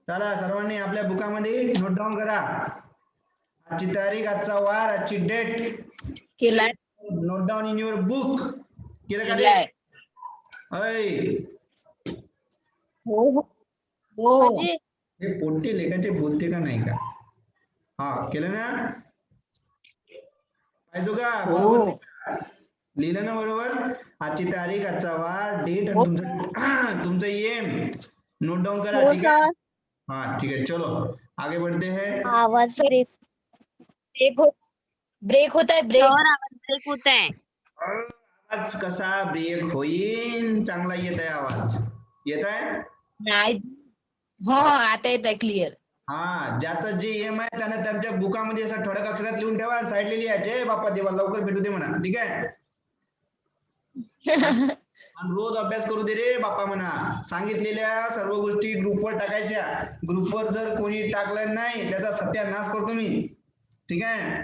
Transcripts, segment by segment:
चला सर्वांनी आपल्या बुकामध्ये नोट डाऊन करा. आजची तारीख, आजचा वार, आजची डेट केलाय. Note down in your book. केलं का रे? केलाय. अय हो हो. हे पोट्टे लेखाचे बोलते का नाही का? हा केलं ना? पाहिजो का? हो. लिहिलं ना बरोबर? आजची तारीख, आजचा वार, डेट आणि तुमचं एम नोट डाउन करा. ठीक है? हाँ ठीक है, चलो आगे बढ़ते हैं. आवाज ब्रेक होता है. ब्रेक आवाज ब्रेक होत आहे. आवाज कसा ब्रेक होईल? चांगला येत आहे आवाज. येत आहे? नाही. हो आता येत आहे क्लिअर. हा, ज्याचं जे एम आहे त्यानं त्यांच्या बुकामध्ये असं ठळक अक्षरात लिहून ठेवा. साईडला लिहायचे बाप्पा देवा लवकर भेटू दे म्हणा. ठीक आहे? आणि रोज अभ्यास करू दे रे बाप्पा म्हणा. सांगितलेल्या सर्व गोष्टी ग्रुपवर टाकायच्या. ग्रुपवर जर कोणी टाकलं नाही त्याचा सत्यानाश करतो मी. ठीक आहे?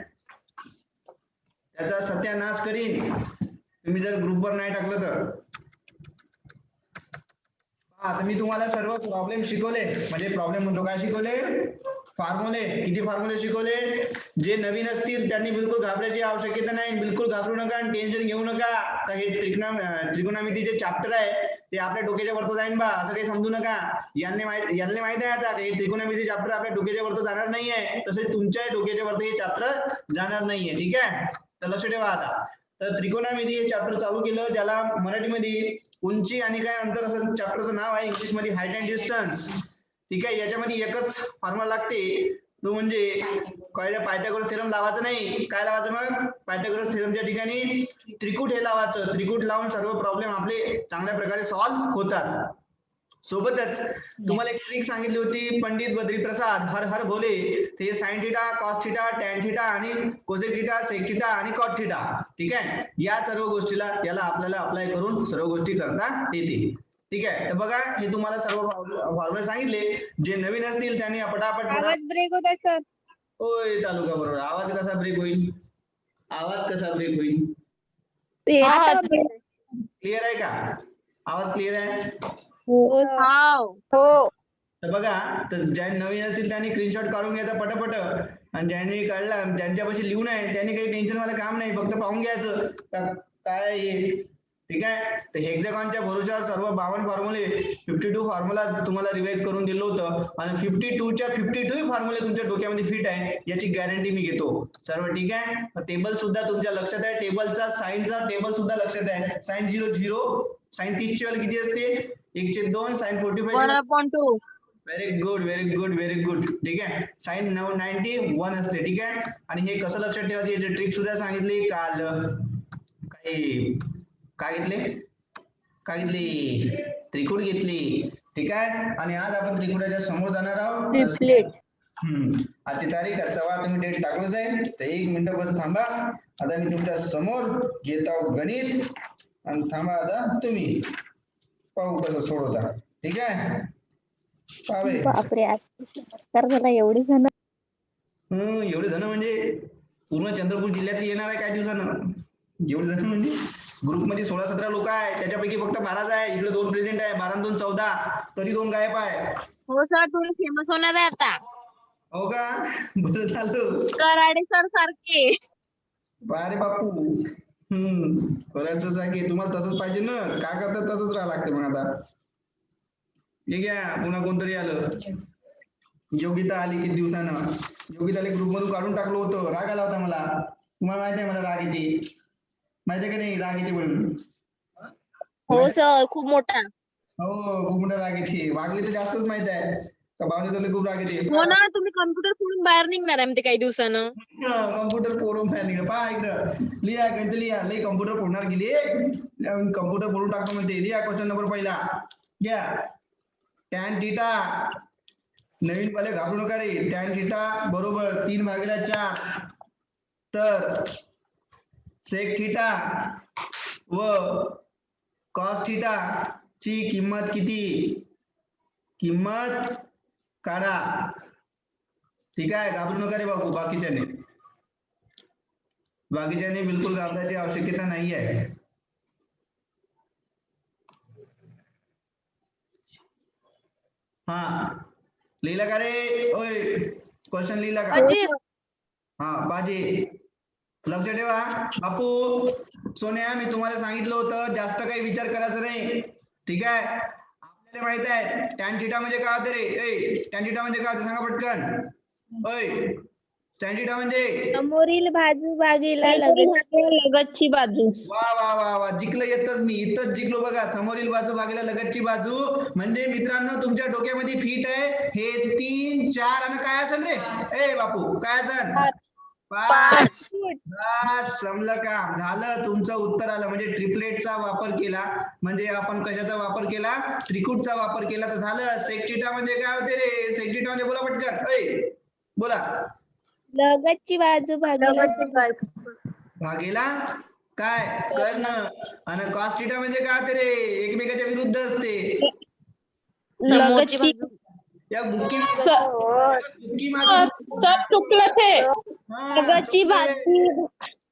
त्याचा सत्यानाश करीन तुम्ही जर ग्रुपवर नाही टाकलं तर. आता मी तुम्हाला सर्व प्रॉब्लेम शिकवले. म्हणजे प्रॉब्लेम म्हणतो काय शिकवले? फॉर्म्युले. किती फॉर्म्युले शिकवले? जे नवीन असतील त्यांनी बिलकुल घाबरायची आवश्यकता नाही. बिलकुल घाबरू नका आणि टेन्शन घेऊ नका. का हे त्रिकोणमितीचे चॅप्टर आहे ते आपल्या डोक्याच्या वरती जाईन बा असं काही समजू नका. यांना माहित आहे आता हे त्रिकोणमिती चॅप्टर आपल्या डोक्याच्या वरती जाणार नाहीये. तसे तुमच्या डोक्याच्या वरती हे चॅप्टर जाणार नाहीये. ठीक आहे? तर लक्ष ठेवा आता. तर त्रिकोणमिती हे चॅप्टर चालू केलं, ज्याला मराठीमध्ये उंची आणि काय अंतर असं चॅप्टरचं नाव आहे. इंग्लिश मध्ये हाईट अँड डिस्टन्स. ठीक आहे? याच्यामध्ये एकच फॉर्म्युला लागते, तो म्हणजे पायथागोरस थेरम लावायचं नाही. काय लावायचं मग? पायथागोरस थेरमच्या ठिकाणी त्रिकूट हे लावायचं. त्रिकूट लावून सर्व प्रॉब्लेम आपले चांगल्या प्रकारे सॉल्व्ह होतात. सोबतच तुम्हाला एक ट्रिक सांगितली होती पंडित बद्रीप्रसाद हर हर भोले. ते sine theta, cos theta, tan theta आणि कोसेक थिटा, सेक थिटा आणि कॉट थिटा. ठीक आहे? या सर्व गोष्टीला याला आपल्याला अप्लाय करून सर्व गोष्टी करता येते. ठीक आहे? तर बघा हे तुम्हाला सर्व फॉर्म्युले सांगितले. जे नवीन असतील त्यांनी पटापट आवाज ब्रेक होत आहे सर. होय तालुका बरोबर. आवाज कसा ब्रेक होईल? आवाज कसा ब्रेक होईल? क्लिअर आहे का? आवाज क्लिअर आहे? हो. तर बघा, तर ज्या नवीन असतील त्यांनी स्क्रीनशॉट काढून घ्यायचा पटापट. आणि ज्यांनी काढला ज्यांच्यापाशी लिहून आहे त्यांनी काही टेन्शन वाला काम नाही. फक्त पाहून घ्यायचं काय आहे. ठीक आहे? तर हेक्सागॉनच्या भरोश्यावर सर्व 52 फॉर्म्युले 52 फॉर्म्युला तुम्हाला रिवाइज करून दिलं होतं. आणि 52च्या 52 फॉर्म्युले तुमच्या डोक्यामध्ये फिट आहे याची गॅरंटी मी घेतो. सर्व ठीक आहे? टेबल सुद्धा तुमच्या लक्षात आहे. टेबलचा साइनचा टेबल सुद्धा लक्षात आहे. साइन 0 0, साइन 30 ची व्हॅल्यू किती असते? 1/2, sine 45 very good very good very good. ठीक आहे? साइन 91 असते. ठीक आहे? आणि हे कसं लक्षात ठेवायचं याची ट्रिक सुद्धा सांगितली काल. काय घेतली? त्रिकोण घेतली. ठीक आहे? आणि आज आपण त्रिकोणाच्या समोर जाणार आहोत. आजची तारीख, आजचा वार तुम्ही डेट टाकलंच आहे. तर 1 मिनिट बस थांबा. आता मी तुमच्या समोर घेत आहोत गणित. आणि थांबा आता तुम्ही पाहू कसं सोडवता. ठीक आहे? बापरे, झाला एवढी जण. एवढे जण म्हणजे पूर्ण चंद्रपूर जिल्ह्यात येणार आहे काही दिवसानं. एवढे जण म्हणजे ग्रुपमध्ये 16-17 लोक आहे. त्याच्यापैकी फक्त 12 आहे. इकडे 2 प्रेझेंट आहे. 12 2 14. तरी 2 गायब आहे. हो सर, तुम्ही फेमस होणार आहे आता. हो का? बरं झालं. कराडे सर सारखे. अरे बापू. करायचंच आहे की तुम्हाला तसंच पाहिजे ना. काय करतात तसंच राहावं लागते मग आता. ठीक आहे? पुन्हा कोणतरी आलं. योगिता आली किती दिवसानं. योगिताला ग्रुप मधून काढून टाकलं होतं. राग आला होता मला. तुम्हाला माहिती आहे मला राग येते. माहिती आहे का नाही राग येते म्हणून? हो सर, खूप मोठा. हो, खूप मोठा राग येते. वागले तर जास्तच माहित आहे. का भावनेचा खूप राग येते. हो ना, तुम्ही कम्प्युटर सोडून बाहेर निघणार आहे म्हणते काही दिवसानं. कम्प्युटर फोडून बाहेर निघा. पहा इकडं लिहा गणित लिहा. लई कम्प्युटर फोडणार गेली. कम्प्युटर फोडून टाकतो म्हणते. लिहा क्वेश्चन नंबर पहिला. घ्या. Tan theta. नवीन वाले घाबरू नका रे. टॅन थिटा बरोबर 3/4. तर सेक थिटा व कॉस थिटा ची किंमत किती? किंमत काढा. ठीक आहे? घाबरू नका रे बाबू. बाकीच्याने बिलकुल घाबरायची आवश्यकता नाही आहे. हा लिहिला का रे? ओय क्वेश्चन लिहिला का? अजी, हा बाजी लक्ष ठेवा. बापू सोन्या, मी तुम्हाला सांगितलं होतं जास्त काही विचार करायचा नाही, ठीक आहे? आपल्याला माहित आहे टॅन थिटा म्हणजे काय होते रे? ए टॅन थिटा म्हणजे काय होते सांगा पटकन. ओय टॅन थिटा म्हणजे समोरील बाजू भागीला लगतची बाजू. वा वा वा वा, जिंकलं येतच मी इथंच जिंकलो बघा. समोरील बाजू भागीला लगतची बाजू म्हणजे मित्रांनो तुमच्या डोक्यामध्ये फिट आहे हे 3 4 आणि काय असेल रे? ए बापू काय असेल? 5. बस समजलं का? झालं, तुमचं उत्तर आलं. म्हणजे ट्रिपलेटचा वापर केला म्हणजे आपण कशाचा वापर केला? त्रिकुटचा वापर केला तर झालं. सेक थिटा म्हणजे काय होते रे? सेक थिटा म्हणजे बोला पटकन. ओय बोला. लगतची बाजू भागेला काय? कर्ण. आणि कॉस थिटा म्हणजे काय होते रे? एकमेकाच्या विरुद्ध असते. समोरची बाजू. या बुक्की सब चुकलं ते. लगतची बाजू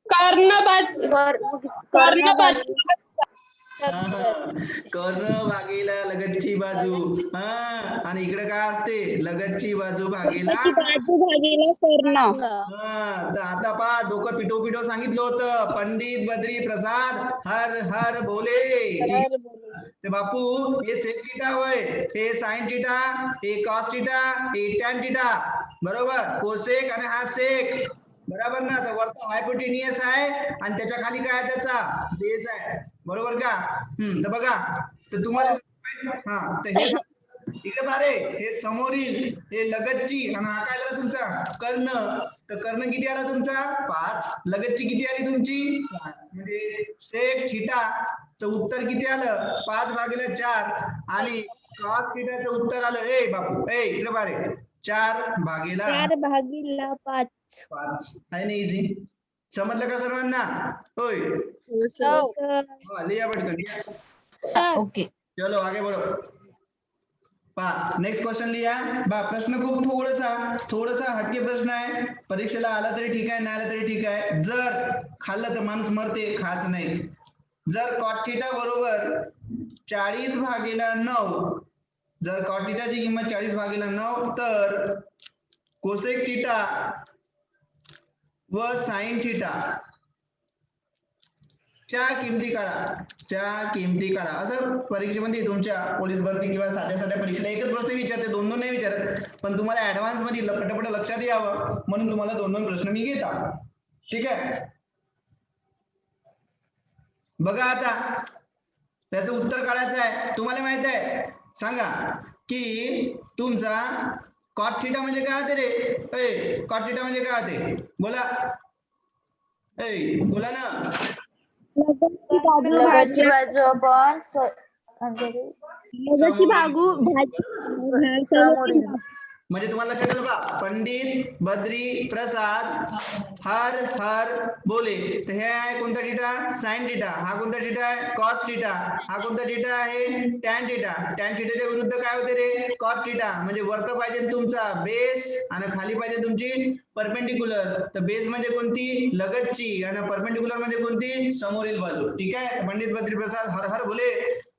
कर्ण बाजू. कर्ण बाजू. कर्ण भागीला लगतची बाजू. हा आणि इकडे काय असते? लगतची बाजू भागीला बाजू भागीला कर्ण. हा. तर आता पहा, डोकं पिटो पिटो सांगितलं होतं. पंडित बद्री प्रसाद हर हर बोले. ते बापू हे सेक थिटा होय, हे साइन थिटा, हे कॉस थिटा, हे टॅन थिटा, बरोबर? कोसेक आणि हा सेक, बरोबर ना? तर वरचा हायपोटेनियस आहे आणि त्याच्या खाली काय आहे? त्याचा बेस आहे, बरोबर का? तर बघा, तर तुम्हाला हा तर हे इकडे बारे हे समोरील, हे लगतची आणि हा काय झाला तुमचा? कर्ण. तर कर्ण किती आला तुमचा? 5. लगतची किती आली तुमची? 4. म्हणजे सेक थिटा च उत्तर किती आलं? 5/4. आणि कॉस थिटाचं उत्तर आलं ए बापू ए इकडे बारे 4/5. 4/5 आहे ना? इझी. समजलं का सर्वांना? होय. लिहा पटकन लिहा. ओके. चलो आगे बढ़ो. पहा नेक्स्ट क्वेश्चन लिहा. बा प्रश्न खूप थोडासा हटके प्रश्न आहे. परीक्षेला आला तरी ठीक आहे, नाही आला तरी ठीक आहे. जर खाल्लं तर माणूस मरते, खाच नाही. जर कॉट थिटा बरोबर 40/9, जर कॉट थिटाची किंमत 40/9 तर कोसेक थिटा व साइन थिटा च्या किमती काढा. असं परीक्षेमध्ये तुमच्या पोलीस भरती किंवा साध्या परीक्षेला एकच प्रश्न विचारते, 2 नाही विचारत. पण तुम्हाला ऍडव्हान्स मध्ये पटापट लक्षात यावं म्हणून तुम्हाला 2 प्रश्न मी घेता, ठीक आहे? बघा आता त्याचं उत्तर काढायचं आहे. तुम्हाला माहित आहे सांगा की तुमचा कॉट थिटा म्हणजे काय होते रे? ए कॉट थिटा म्हणजे काय होते? बोला. ए बोला ना. लगतची बाजू आपण म्हणजे तुम्हाला लक्षात आलं बा, पंडित बद्री प्रसाद हर हर बोले. तर हे आहे कोणता थिटा? Sine theta. हा कोणता थिटा आहे? Cos theta. हा कोणता थिटा आहे? Tan theta. टॅन थिटाच्या विरुद्ध काय होते रे? Cot theta. म्हणजे वरत पाहिजे तुमचा बेस आणि खाली पाहिजे तुमची परपेंडिक्युलर. तर बेस म्हणजे कोणती? लगतची. आणि परपेंडिक्युलर म्हणजे कोणती? समोरील बाजू, ठीक आहे? पंडित बद्री प्रसाद हर हर भोले.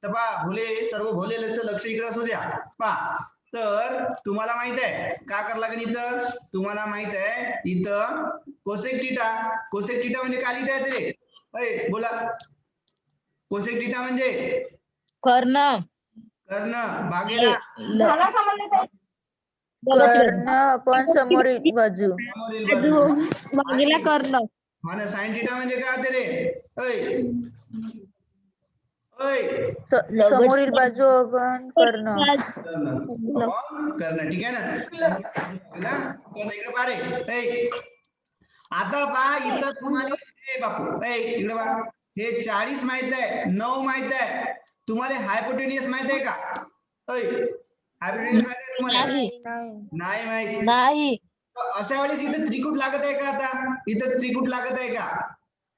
तर पहा भोले, सर्व भोलेचं लक्ष इकडे असू द्या. पहा तर तुम्हाला माहित आहे का करावं लागेल इथं? तुम्हाला माहित आहे इथं कोसेक थिटा. कोसेक थिटा म्हणजे काय लिहिता येते रे? अय बोला. कोसेक थिटा म्हणजे कर्ण. कर्ण भागेला कर्ण आपण समोरील बाजू. समोरील बाजू. भागीला कर्ण. हा ना. साइन थिटा म्हणजे काय होते रे? अय अय समोरील बाजू आपण कर्ण. कर्ण, ठीक आहे ना? कर्ण इकडे पहा रे. ए आता पहा इथं तुम्हाला ए बापू ए इकडे पहा. हे 40 माहित आहे, 9 माहित आहे. तुम्हाला हायपोटेनियस माहित आहे का? ओय हायपोटेनियस माहित आहे तुम्हाला? नाही माहित. नाही. अशा वेळेस इथं त्रिकूट लागत आहे का? आता इथं त्रिकूट लागत आहे का?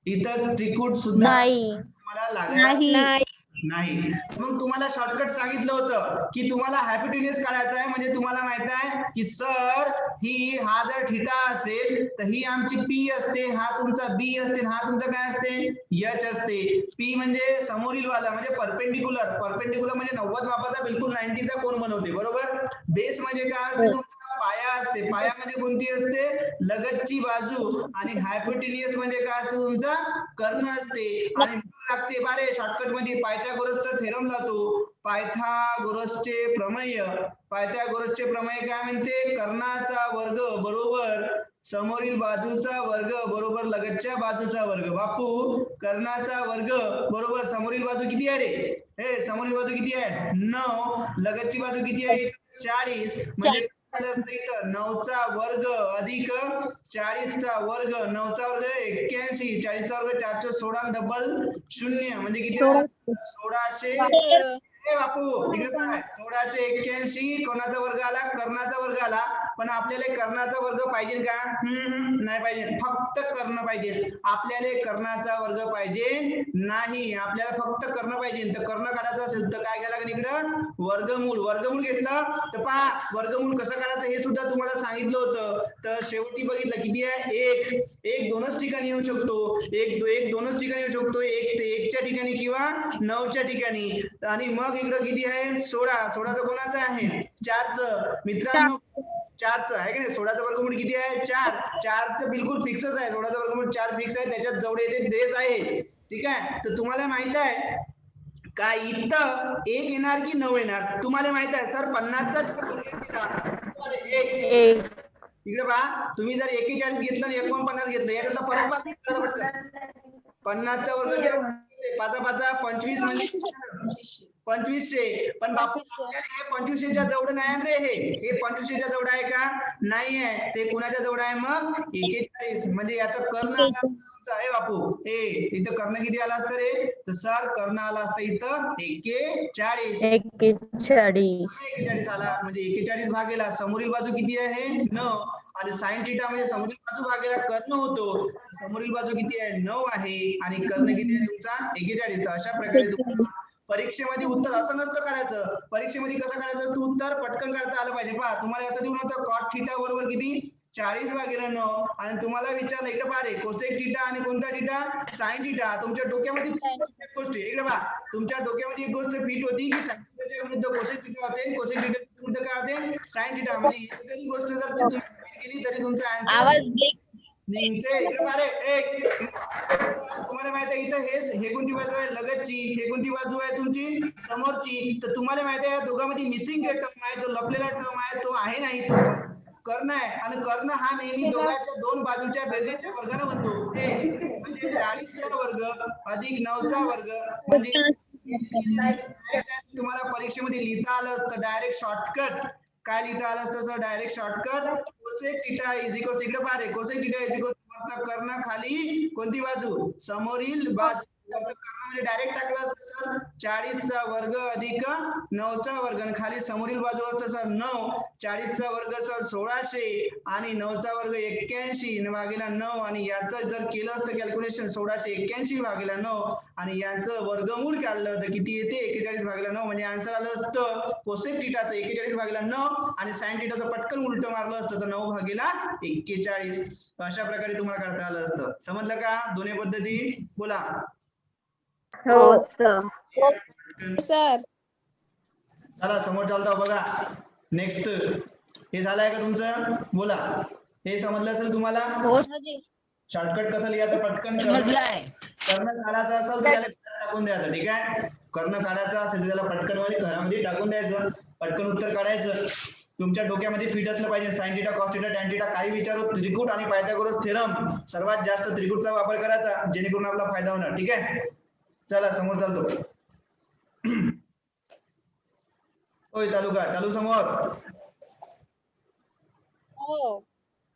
इथं त्रिकूट सुद्धा नाही. तुम्हाला लागायला नाही. मग तुम्हाला शॉर्टकट सांगितलं होतं की तुम्हाला हायपोटेन्यूज काढायचा आहे. म्हणजे तुम्हाला माहित आहे की सर हा जर थिटा असेल तर ही आमची पी असते, हा तुमचा बी असते, हा तुमचा काय असते एच असते. पी म्हणजे समोरील वाला म्हणजे परपेंडिक्युलर म्हणजे 90 मापाचा बिलकुल 90 चा कोन बनवते बरोबर. बेस म्हणजे काय असते तुमचा पाया असते. पाया म्हणजे कोणती असते लगतची बाजू. आणि हायपोटेन्यूज म्हणजे काय असते तुमचा कर्ण असते. आणि लागते बारे शॉर्टकट मध्ये पायथागोरसचा थेरम लावतो. पायथागोरसचे प्रमेय काय म्हणते कर्णाचा वर्ग बरोबर समोरील बाजूचा वर्ग बरोबर लगतच्या बाजूचा वर्ग. बापू कर्णाचा वर्ग बरोबर समोरील बाजू किती आहे रे? हे समोरील बाजू किती आहे 9, लगतची बाजू किती आहे 40. म्हणजे झालं असतं इथं 9 चा वर्ग अधिक 40 चा वर्ग. 9 चा वर्ग 81, 40 चा वर्ग 4 16 डबल 0 म्हणजे किती झालं 1600. ए बापू इकडे काय 1681 कोणाचा वर्ग आला कर्णाचा वर्ग आला. पण आपल्याला कर्णाचा वर्ग पाहिजे का? नाही पाहिजे. फक्त कर्ण पाहिजे. आपल्याला कर्णाचा वर्ग पाहिजे नाही. आपल्याला फक्त कर्ण पाहिजे. तर कर्ण काढायचं असेल तर काय घ्यायला लागेल इकडं वर्गमूळ घेतलं तर पहा वर्गमूळ कसं काढायचं हे सुद्धा तुम्हाला सांगितलं होतं. तर शेवटी बघितलं किती आहे एक दोनच ठिकाणी येऊ शकतो. एक दोनच ठिकाणी येऊ शकतो. 1 ते 1 च्या ठिकाणी किंवा 9 च्या ठिकाणी. आणि मग इकडं किती आहे 16 कोणाचं आहे 4चं. मित्रांनो 4चं आहे की नाही. 16चं वर्गमूळ किती आहे 4चं बिलकुल फिक्सच आहे. 16चं वर्गमूळ 4 फिक्स आहे. त्याच्यात जेवढे येते तेच आहे. ठीक आहे. तर तुम्हाला माहित आहे का इथं 1 येणार की 9 येणार तुम्हाला माहित आहे. सर 50चा इकडे पहा तुम्ही जर 41 घेतलं आणि 49 घेतलं याच्यातला फरक पहा. 50चा वर्ग केला 5 25 म्हणजे 2500. पण बापू हे 2500च्या जवळ नाही रे. हे 2500च्या जवळ आहे का नाही आहे. ते कुणाच्या जवळ आहे मग 41. म्हणजे याचा कर्ण आला तुमचा आहे बापू. हे इथं कर्ण किती आला असतं रे तर सर कर्ण आला असतं इथं 41. 41 आला म्हणजे 41 भागेला समोरील बाजू किती आहे 9. आणि साइन थिटा म्हणजे समोरील बाजू भागेला कर्ण होतो. समोरील बाजू किती आहे 9 आहे आणि कर्ण किती आहे तुमचा 41. तर अशा प्रकारे तुम्हाला परीक्षेमध्ये उत्तर असं नसतं काढायचं. परीक्षेमध्ये कसं काढायचं असतं उत्तर पटकन काढता आलं पाहिजे. पहा तुम्हाला याचं दिलं होतं कॉट थिटा बरोबर किती 40/9. आणि तुम्हाला विचारलं इकडे पहा रे कोसेक थिटा आणि कोणता थिटा साइन थिटा. तुमच्या डोक्यामध्ये एक गोष्ट इकडे पहा तुमच्या डोक्यामध्ये एक गोष्ट फिट होती की साइन थिटाच्या विरुद्ध कोसेक थिटा होते. कोसेक थिटा विरुद्ध काय होते साइन थिटा. म्हणजे एकही गोष्ट जर तुम्ही केली तरी तुमचा आन्सर आवाज ब्रेक. निघते. इकडे पहा रे तुम्हाला माहित आहे इथं हे कोणती बाजू आहे लगतची. हे कोणती बाजू आहे तुमची समोरची. तर तुम्हाला माहित आहे या दोघांमध्ये मिसिंग जे टर्म आहे जो लपलेला टर्म आहे तो आहे नाही तो कर्ण आहे. आणि कर्ण हा नेहमी दोघांच्या दोन बाजूच्या बेरजेच्या वर्गाने बनतो. म्हणजे 40चा वर्ग अधिक 9चा वर्ग म्हणजे तुम्हाला परीक्षेमध्ये लिहिता आलं असतं डायरेक्ट शॉर्टकट. काय लिहिता आलं असतं sir direct shortcut cosec theta is equal इकडे पहा रे कोसेक थिटा इज इक्वल कर्ण खाली कोणती बाजू समोरील बाजू. कर्ण म्हणजे डायरेक्ट टाकलं असतं सर 40चा वर्ग अधिक 9चा वर्ग आणि खाली समोरील बाजू असतं सर 9. 40चा वर्ग सर 1600 आणि 9चा वर्ग 81 भागीला 9. आणि याचं जर केलं असतं कॅल्क्युलेशन 1681 भागीला 9 आणि याचं वर्गमूळ काढलं तर किती येते 41/9. म्हणजे आन्सर आलं असतं कोसेक थिटाचं 41/9 आणि साइन थिटाचं पटकन उलट मारलं असतं तर 9/41. अशा प्रकारे तुम्हाला काढता आलं असतं. समजलं का दोन्ही पद्धती बोला. हो सर. चला समोर चालतो बघा. नेक्स्ट हे झालंय का तुमचं बोला. हे समजलं असेल तुम्हाला हो शॉर्टकट कसं लिहायचं पटकन समजलाय. कर्ण काढायचं असेल तर त्याला टाकून द्यायचं. ठीक आहे कर्ण काढायचं असेल तर त्याला पटकन मध्ये घरामध्ये टाकून द्यायचं. पटकन उत्तर काढायचं. तुमच्या डोक्यामध्ये फिट असलं पाहिजे. Sine theta cos theta tan theta काही विचारू त्रिकूट आणि पायथागोरस थेरम सर्वात जास्त त्रिकूटचा वापर करायचा जेणेकरून आपला फायदा होणार. ठीक आहे चला समोर चालतो. होय चालू का चालू समोर.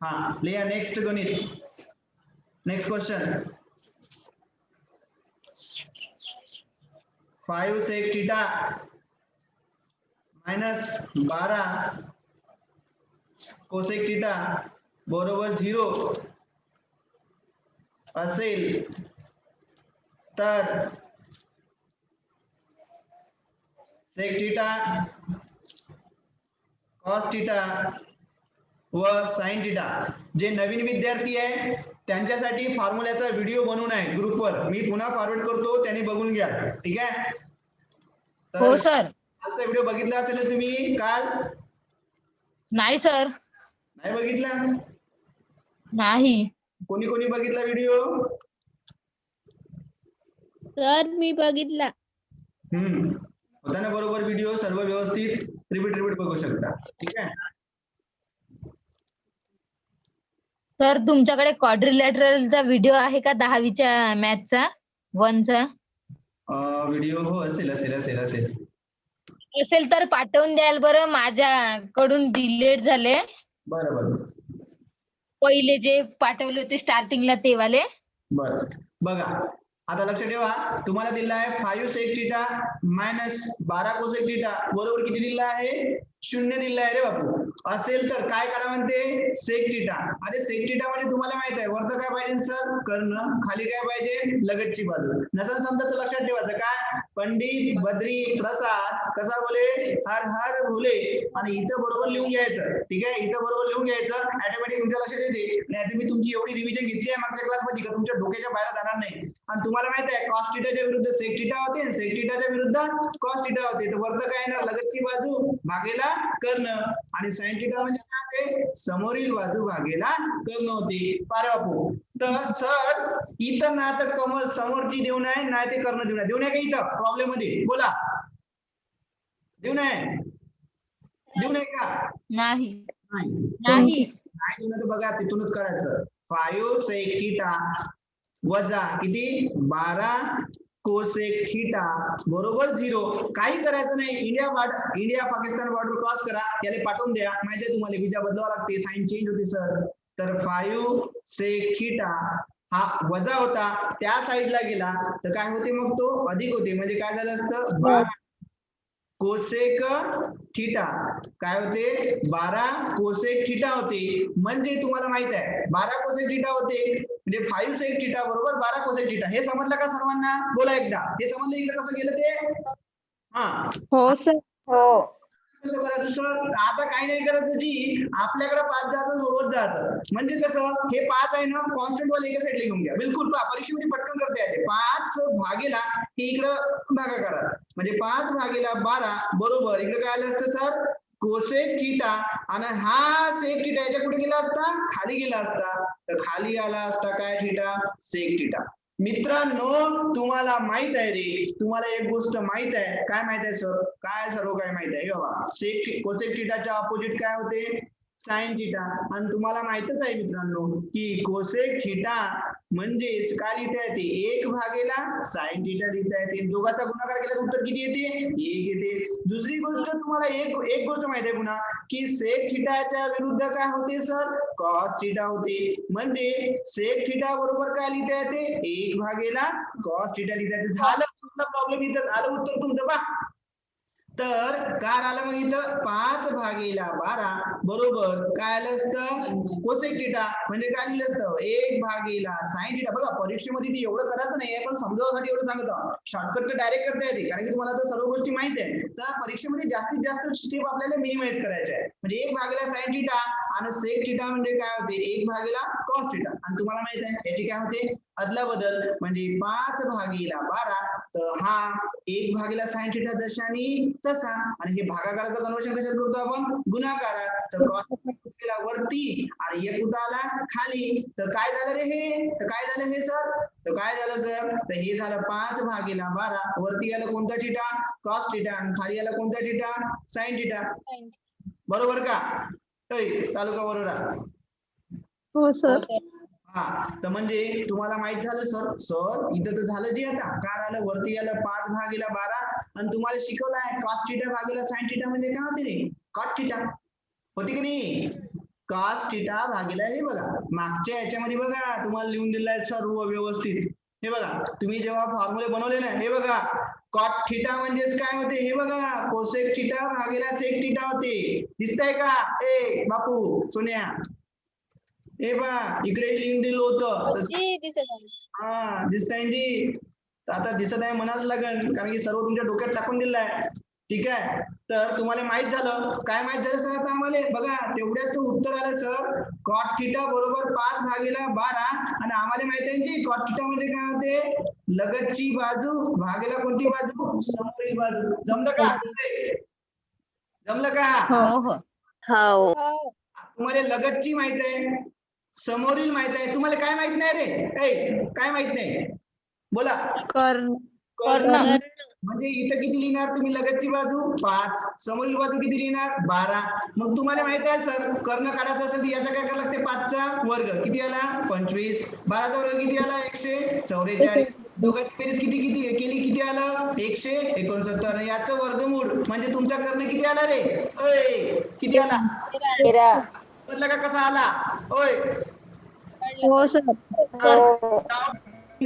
हा लिहा नेक्स्ट गणित. Next question 5 sec theta minus 12 cosec theta बरोबर 0 असेल तर सेक थिटा कॉस थिटा व साइन थिटा. जे नवीन विद्यार्थी आहे त्यांच्यासाठी फॉर्म्युल्याचा व्हिडिओ बनवून आहे ग्रुपवर, मी पुन्हा फॉरवर्ड करतो, त्यांनी बघून घ्या. ठीक आहे. हो तर सर. कालचा व्हिडिओ बघितला असेल ना तुम्ही? काल नाही सर. नाही बघितला? नाही कोणी कोणी बघितला व्हिडिओ? सर मी बघितला. होता ना बरोबर व्हिडिओ? सर्व व्यवस्थित रिपीट बघू शकता. ठीक आहे. सर, तुमच्याकडे क्वाड्रिलॅटरलचा व्हिडिओ आहे का 10वीच्या मॅथचा 1चा? व्हिडिओ हो असेल. असेल तर पाठवून द्याल बरं, माझ्याकडून डिलीट झाले. बरं पहिले जे पाठवले होते स्टार्टिंगला ते वाले. बरं. बघा आता लक्ष ठेवा, तुम्हाला दिला आहे 5 sec theta minus 12 cosec theta बरोबर किती दिला आहे? 0 दिला आहे रे बापू. असेल तर काय करा म्हणते? Sec theta. अरे सेक थिटा म्हणजे तुम्हाला माहित आहे वरतं काय पाहिजे सर? कर्ण. खाली काय पाहिजे? लगतची बाजू. नसेल समजा तर लक्षात ठेवायचं काय? पंडित बद्री प्रसाद कसा बोले? हर हर बोले. आणि इथं बरोबर लिहून घ्यायचं. ठीक आहे. इथं बरोबर लिहून घ्यायचं, ऑटोमॅटिक तुमच्या लक्षात येते. नाही मी तुमची एवढी रिव्हिजन घेतली आहे मागच्या क्लासमध्ये का तुमच्या डोक्याच्या बाहेर जाणार नाही. आणि तुम्हाला माहित आहे कॉस थिटाच्या विरुद्ध सेक थिटा होते, सेक थिटाच्या विरुद्ध कॉस थिटा होते. तर वरतं काय येणार? लगतची बाजू भागेला कर्ण. आणि साइन थिटा म्हणजे काय होते? समोरील बाजू भागेला कर्ण होते. पारे बापू. तर सर इथं ना तर कमल समोरची देऊ नये, नाही ते कर्ण देऊ नये. देऊ नये का इथं प्रॉब्लेम मध्ये? बोला. देऊ नये? देऊ नये का? नाही नाही देऊ नये तर बघा तिथूनच करायचं. 5 सेक थिटा वजा किती? 12 कोसेक थिटा बरोबर 0. काही करायचं नाही. इंडिया पाकिस्तान बॉर्डर क्रॉस करा, याला पाठवून द्या. माहिती आहे तुम्हाला विजा बदलावा लागते, साइन चेंज होते सर. तर 5 सेक थिटा हा वजा होता, त्या साईडला गेला तर काय होते? मग तो अधिक होते. म्हणजे काय झालं असतं? 12 कोसेक थिटा काय होते? 12 कोसेक थिटा होते. म्हणजे तुम्हाला माहित आहे 12 कोसेक थिटा होते म्हणजे 5 सेक थिटा बरोबर 12 कोसेक थिटा. हे समजलं का सर्वांना? बोला एकदा. हे समजलं इकडे कसं गेलं ते? हा हो सर. हो. कसं करायचं सर? आता काही नाही करायचं जी, आपल्याकडे 5 जायचं सोबत जायचं. म्हणजे कसं? हे 5 आहे ना कॉन्स्टंट वाले एका साईडला घेऊन घ्या. बिलकुल पहा परीक्षेमध्ये पटकन करता येते. 5 भागेला हे इकडं भागाकार, म्हणजे 5 भागेला 12 बरोबर इकडे काय आलं असतं सर? Cosec theta. आणि हा सेक थिटा याच्या कुठे गेला असता? खाली गेला असता. तर खाली आला असता काय थिटा? Sec theta. मित्रांनो तुम्हाला माहित आहे रे, तुम्हाला एक गोष्ट माहित आहे. काय माहित आहे सर? काय सर्व काय माहित आहे? बाबा कोसेक थिटाच्या अपोजिट काय होते? Sine theta. आणि तुम्हाला माहितच आहे मित्रांनो की कोसेक थिटा म्हणजेच काय लिहिता येते? 1 भागेला साइन थिटा लिहिता येते. दोघांचा गुणाकार केल्यास उत्तर किती येते? 1 येते. दुसरी गोष्ट तुम्हाला एक गोष्ट माहिती आहे पुन्हा की सेक थिटाच्या विरुद्ध काय होते सर? कॉस थिटा होते. म्हणजे सेक थिटा बरोबर काय लिहिता येते? 1 भागेला कॉस थिटा लिहिता येते. झालं तुमचा प्रॉब्लेम, इथं आलं उत्तर तुमचं. पहा तर काय आलं मग इथं? 5 भागेला 12 बरोबर काय आलं असतं? Cosec theta. म्हणजे काय लिहिलं असतं? 1 भागेला साइन थिटा. बघा परीक्षेमध्ये ती एवढं करायचं नाही, पण समजावण्यासाठी एवढं सांगतो. शॉर्टकट तर डायरेक्ट करता येते कारण की तुम्हाला तर सर्व गोष्टी माहिती आहे. तर परीक्षेमध्ये जास्तीत जास्त स्टेप आपल्याला मिनिमाइज करायचे आहे. म्हणजे 1 भागेला साइन थिटा आणि सेक थिटा म्हणजे काय होते? 1 भागेला कॉस थिटा. आणि तुम्हाला माहित आहे याची काय होते? अदला बदल. म्हणजे 5 भागेला 12 तर हा 1 भागेला साइन थिटा जशानी तसा. आणि हे भागाकाराचं कन्वर्शन कशात करतो आपण? गुणाकारात. तर कॉस वरती आणि एक कुठं आला? खाली. तर काय झालं रे हे? तर काय झालं हे सर? तर काय झालं सर? तर हे झालं 5 भागेला 12 वरती आलं कोणता थिटा? Cos theta. आणि खाली आला कोणता थिटा? Sine theta. बरोबर का? तालुका बरोबर. हो सर. हा तर म्हणजे तुम्हाला माहित झालं सर इथं तर झालं जे आता काय आलं? वरती आलं 5 भागेला 12 आणि तुम्हाला शिकवलं आहे कॉस थिटा भागेला साइन थिटा म्हणजे काय होते रे? कॉट थिटा होती की नाही? कॉस थिटा भागेला हे बघा मागच्या याच्यामध्ये बघा तुम्हाला लिहून दिलं आहे सर्व व्यवस्थित. हे बघा तुम्ही जेव्हा फॉर्म्युले बनवले ना, हे बघा कॉट थिटा म्हणजेच काय होते? हे बघा कोसेक थिटा भागेला सेक थिटा होते. दिसतंय का? ए बापू सोन्या हे बा इकडे लिहून दिलं होतं. हा दिसतंय जी. आता दिसत आहे म्हणाच लागेल कारण की सर्व तुमच्या डोक्यात टाकून दिलं आहे. ठीक आहे. तर तुम्हाला माहित झालं, काय माहित झालं सर आता आम्हाला? बघा तेवढ्याच उत्तर आलं सर, कॉट थिटा बरोबर 5/12 आणि आम्हाला माहित आहे की कॉट थिटा म्हणजे काय होते? लगतची बाजू भागेला कोणती बाजू? समोरील बाजू. जमलं का? जमलं का? हो हो हो तुम्हाला लगतची माहित आहे, समोरील माहित आहे, तुम्हाला काय माहित नाही रे? काय माहित नाही? बोला. कर्ण कर्ण. म्हणजे इथं किती लिहिणार तुम्ही? लगतची बाजू 5, समोरील बाजू किती लिहिणार? 12. मग तुम्हाला माहित आहे सर, कर्ण काढायचा असेल तर याचा काय करावं लागते? 5चा वर्ग किती आला? 25. 12चा वर्ग किती आला? 144. दोघांची बेरीज किती किती केली? किती आलं? 169. याचं वर्गमूळ म्हणजे तुमचा कर्ण किती आला रे? किती आला? 13 म्हटलं का कसा आला? ओय हो सर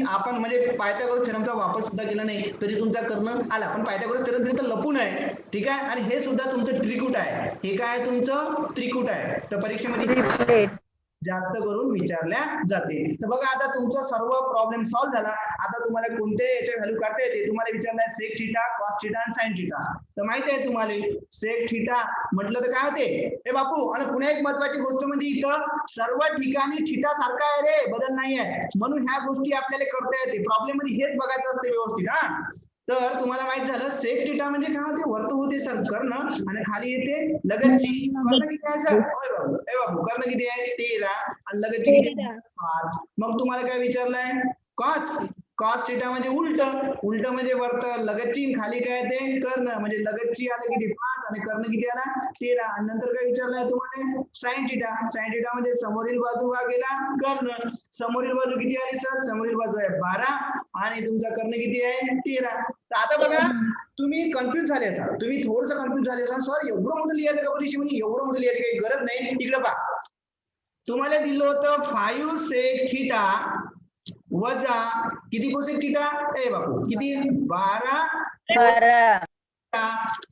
आपण म्हणजे पायथागोरस थेरमचा वापर सुद्धा केला नाही तरी तुमचा कर्ण आला, पण पायथागोरस थेरम तिथे लपून आहे. ठीक आहे. आणि हे सुद्धा तुमचं त्रिकूट आहे. हे काय तुमचं त्रिकूट आहे. तर परीक्षेमध्ये जास्त करून विचारल्या जाते. तर बघा आता तुमचा सर्व प्रॉब्लेम सॉल्व्ह झाला. आता तुम्हाला कोणते याचे व्हॅल्यू काढता येते? तुम्हाला विचारलाय सेक थिटा, कॉस थिटा आणि साइन थिटा. तर माहिती आहे तुम्हाला सेक थिटा म्हटलं तर काय होते? हे बापू, आणि पुन्हा एक महत्वाची गोष्ट म्हणजे इथं सर्व ठिकाणी थिटा सारखा आहे रे, बदल नाही आहे. म्हणून ह्या गोष्टी आपल्याला करता येते. प्रॉब्लेम मध्ये हेच बघायचं असते व्यवस्थित. हा, तर तुम्हाला माहित झालं सेक थिटा म्हणजे काय होते? वर्त होते सर कर्ण आणि खाली येते लगतची. कर्ण किती आहे सर? ए बाबू कर्ण किती आहे? 13 आणि लगतची किती आहे? 5. मग तुम्हाला काय विचारलंय? कॉस. कॉस थिटा म्हणजे उलट. उलट म्हणजे वर्त लगतची, खाली काय ते कर्ण म्हणजे लगतची आले किती? 5 आणि कर्ण किती आला? 13. आणि नंतर काय विचारलंय तुम्हाला? Sine theta. साइन थिटा म्हणजे समोरील बाजू भागेला कर्ण. समोरील बाजू किती आली सर? समोरील बाजू आहे 12 आणि तुमचा कर्ण किती आहे? 13. तर आता बघा तुम्ही कन्फ्युज झाले असाल, तुम्ही थोडस कन्फ्युज झाले असाल, सर एवढं मोठं लिहायचं का परीक्षेमध्ये? एवढं मोठं लिहायची काही गरज नाही. इकडे पहा, तुम्हाला दिलं होतं 5 सेक थिटा वजा किती कोसेक थिटा? ए बापू किती? 12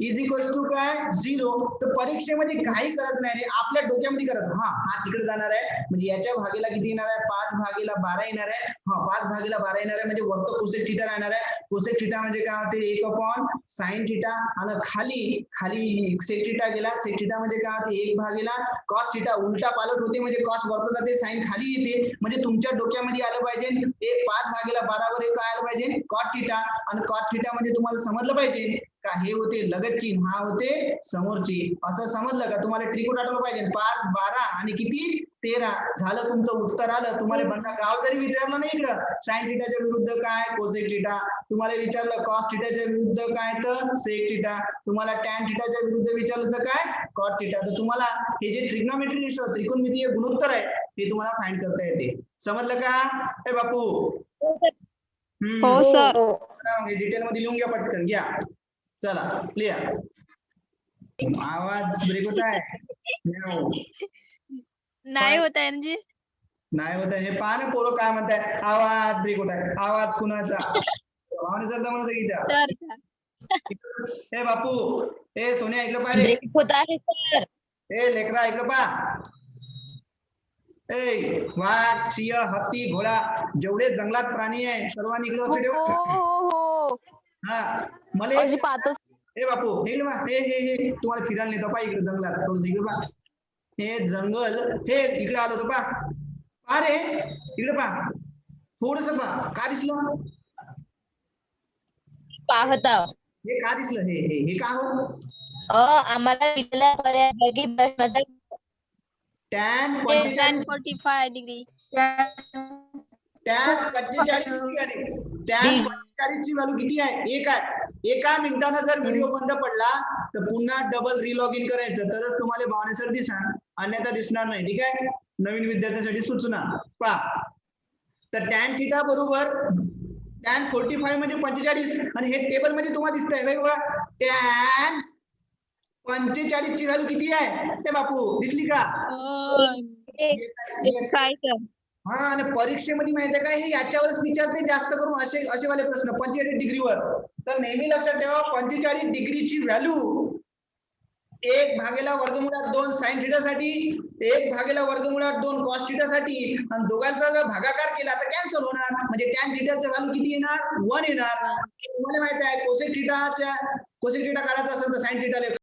इज इक्वल टू काय? 0. तर परीक्षेमध्ये काही करत नाही रे, आपल्या डोक्यामध्ये करायचं. हा तिकडे जाणार आहे म्हणजे याच्या भागेला किती येणार आहे? 5/12 येणार आहे. 5/12 येणार आहे म्हणजे वरत कोसेक थिटा राहणार आहे. कोसेक थिटा म्हणजे काय होते? 1/sin थिटा आणि खाली खाली सेक थिटा गेला. सेक थिटा म्हणजे काय होते? 1/cos theta. उलटा पालट होते म्हणजे कॉस वरत जाते, साइन खाली येते. म्हणजे तुमच्या डोक्यामध्ये आलं पाहिजे 5/12 वर काय आलं पाहिजे? Cot theta. आणि कॉट थिटा म्हणजे तुम्हाला समजलं पाहिजे का हे होते लगतची, हा होते समोरची. असं समजलं का? तुम्हाला त्रिकूट आठवलं पाहिजे. 5, 12 आणि किती? 13. झालं, तुमचं उत्तर आलं. तुम्हाला बंदा गाव जरी विचारलं नाही इकडं साइन थिटाच्या विरुद्ध काय? Cosec theta. तुम्हाला विचारलं कॉस थिटाच्या विरुद्ध काय? तर सेक थिटा. तुम्हाला टॅन थिटाच्या विरुद्ध विचारलं तर काय? Cot theta. तर तुम्हाला हे जे ट्रिग्नोमेट्री रेशो त्रिकोणमितीय गुणोत्तर आहे ते तुम्हाला फाइंड करता येते. समजलं का? हे बापू हो सर डिटेल मध्ये लिहून घ्या, पटकन घ्या. चला लिहा. आवाज ब्रेक होत आहे. नाही होत आहे जी. नाही होत आहे. हे पहा ना पोरं काय म्हणताय, आवाज ब्रेक होत आहे. आवाज कुणाचा? हे बापू, हे सोन्या ऐकलं पाहिजे. ब्रेक होत आहे सर. ए लेकरा ऐकलं पा. ए वाघ, सिंह, हत्ती, घोडा जेवढे जंगलात प्राणी आहे सर्वांनी इकडे लक्ष ठेवा. हा मला हे बापू हे तुम्हाला फिरायला नेतो पा इकडे जंगलात. थोडं इकडे पा. हे जंगल हे इकडे आलो होतो पा. अरे इकडे पा, थोडस पा. का दिसलं? पाहत आहोत. हे का दिसलं? हे का हो? आम्हाला दिलेल्या पर्यायपैकी प्रश्नाचा टॅन 45 डिग्री टॅन 45 डिग्री आहे. टॅन 45 ची व्हॅल्यू किती आहे? 1 आहे. एका मिनिटानं जर व्हिडिओ बंद पडला तर पुन्हा डबल रिलॉग इन करायचं, तरच तुम्हाला भावने सर दिसणार, अन्यथा दिसणार नाही. ठीक आहे. नवीन विद्यार्थ्यांसाठी सूचना पहा. तर टॅन थिटा बरोबर टॅन 45 म्हणजे 45 आणि हे टेबल मध्ये तुम्हाला दिसतंय बघा. टॅन 45 ची व्हॅल्यू किती आहे? ते बापू दिसली का? काय सर? हा, आणि परीक्षेमध्ये माहिती आहे का हे याच्यावरच विचारते जास्त करून असे वाले प्रश्न 45 डिग्रीवर. तर नेहमी लक्षात ठेवा 45 डिग्रीची व्हॅल्यू 1/2 साइन थिटा साठी, 1/2 कॉस थिटा साठी, आणि दोघांचा जर भागाकार केला तर कॅन्सल होणार. म्हणजे टॅन थिटाचं व्हॅल्यू किती येणार? 1 येणार. तुम्हाला माहिती आहे कोसेक थिटा काढायचा असेल तर साइन थिटा